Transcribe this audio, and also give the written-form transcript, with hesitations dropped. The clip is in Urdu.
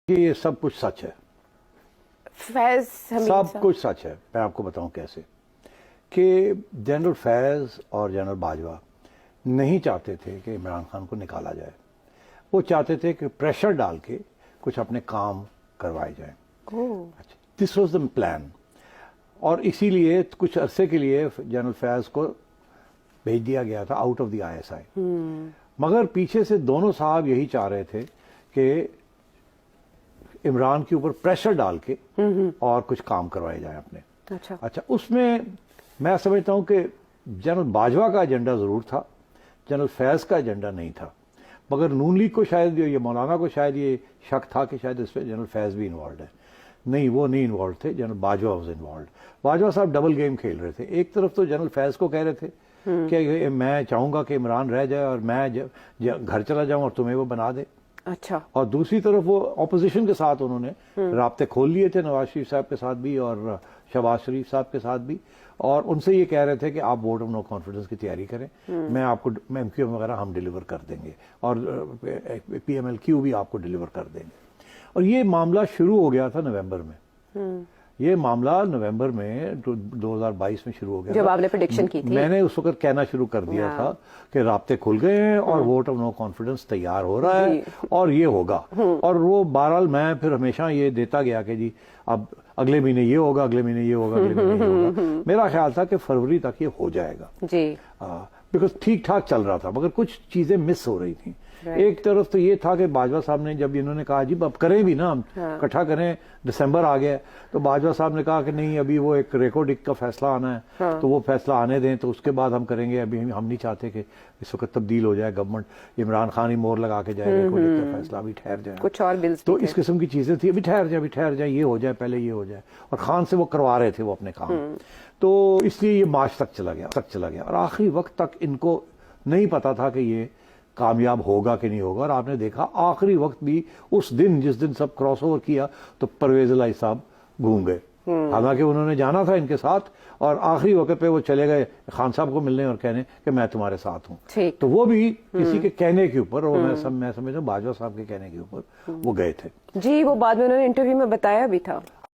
یہ سب کچھ سچ ہے، فیض سب کچھ سچ ہے. میں آپ کو بتاؤں کیسے کہ جنرل فیض اور جنرل باجوہ نہیں چاہتے تھے کہ عمران خان کو نکالا جائے. وہ چاہتے تھے کہ پریشر ڈال کے کچھ اپنے کام کروائے جائیں. This was the plan. اور اسی لیے کچھ عرصے کے لیے جنرل فیض کو بھیج دیا گیا تھا آؤٹ آف دی ISI. مگر پیچھے سے دونوں صاحب یہی چاہ رہے تھے کہ عمران کے اوپر پریشر ڈال کے اور کچھ کام کروائے جائیں اپنے. اچھا اس میں سمجھتا ہوں کہ جنرل باجوہ کا ایجنڈا ضرور تھا، جنرل فیض کا ایجنڈا نہیں تھا. مگر نون لیگ کو شاید یہ مولانا کو شاید یہ شک تھا کہ شاید اس پہ جنرل فیض بھی انوالوڈ ہے. نہیں، وہ نہیں انوالوڈ تھے، general Bajwa was involved. Bajwa صاحب ڈبل گیم کھیل رہے تھے. ایک طرف تو جنرل فیض کو کہہ رہے تھے کہ میں چاہوں گا کہ عمران رہ جائے اور میں گھر چلا جاؤں اور تمہیں وہ بنا دے. اچھا. اور دوسری طرف وہ اپوزیشن کے ساتھ انہوں نے رابطے کھول لیے تھے، نواز شریف صاحب کے ساتھ بھی اور شہباز شریف صاحب کے ساتھ بھی. اور ان سے یہ کہہ رہے تھے کہ آپ ووٹ آف نو کانفیڈنس کی تیاری کریں، میں آپ کو MQM وغیرہ ہم ڈیلیور کر دیں گے اور PMLQ بھی آپ کو ڈیلیور کر دیں گے. اور یہ معاملہ شروع ہو گیا تھا نومبر میں. یہ معاملہ نومبر میں 2022 میں شروع ہو گیا جب آپ نے پریڈکشن کی تھی. میں نے اس وقت کہنا شروع کر دیا تھا کہ رابطے کھل گئے ہیں اور ووٹ آف نو کانفیڈنس تیار ہو رہا ہے اور یہ ہوگا. اور وہ بہرحال میں پھر ہمیشہ یہ دیتا گیا کہ جی اب اگلے مہینے یہ ہوگا، اگلے مہینے یہ ہوگا، اگلے مہینے یہ ہوگا. میرا خیال تھا کہ فروری تک یہ ہو جائے گا جی، بیکاز ٹھیک ٹھاک چل رہا تھا. مگر کچھ چیزیں مس ہو رہی تھیں. ایک طرف تو یہ تھا کہ باجوہ صاحب نے جب انہوں نے کہا جی اب کریں بھی نا، ہم اکٹھا کریں، دسمبر آ گیا، تو باجوہ صاحب نے کہا کہ نہیں ابھی وہ ایک ریکارڈ کا فیصلہ آنا ہے تو وہ فیصلہ آنے دیں تو اس کے بعد ہم کریں گے. ابھی ہم نہیں چاہتے کہ اس وقت تبدیل ہو جائے گورنمنٹ، عمران خان ہی مور لگا کے جائے ریکارڈ کا فیصلہ ابھی ٹھہر جائے. کچھ اور بلز تو اس قسم کی چیزیں تھیں، ابھی ٹھہر جائے یہ ہو جائے، پہلے یہ ہو جائے. اور خان سے وہ کروا رہے تھے وہ اپنے کام. تو اس لیے یہ مارچ تک چلا گیا اور آخری وقت تک ان کو نہیں پتا تھا کہ یہ کامیاب ہوگا کہ نہیں ہوگا. اور آپ نے دیکھا آخری وقت بھی اس دن جس دن سب کراس اوور کیا تو پرویز الہی صاحب گھوم گئے، حالانکہ انہوں نے جانا تھا ان کے ساتھ. اور آخری وقت پہ وہ چلے گئے خان صاحب کو ملنے اور کہنے کہ میں تمہارے ساتھ ہوں. تو وہ بھی کسی کے کہنے کے اوپر، اور میں سمجھتا ہوں باجوہ صاحب کے کہنے کے اوپر وہ گئے تھے. جی، وہ بعد میں انہوں نے انٹرویو میں بتایا بھی تھا.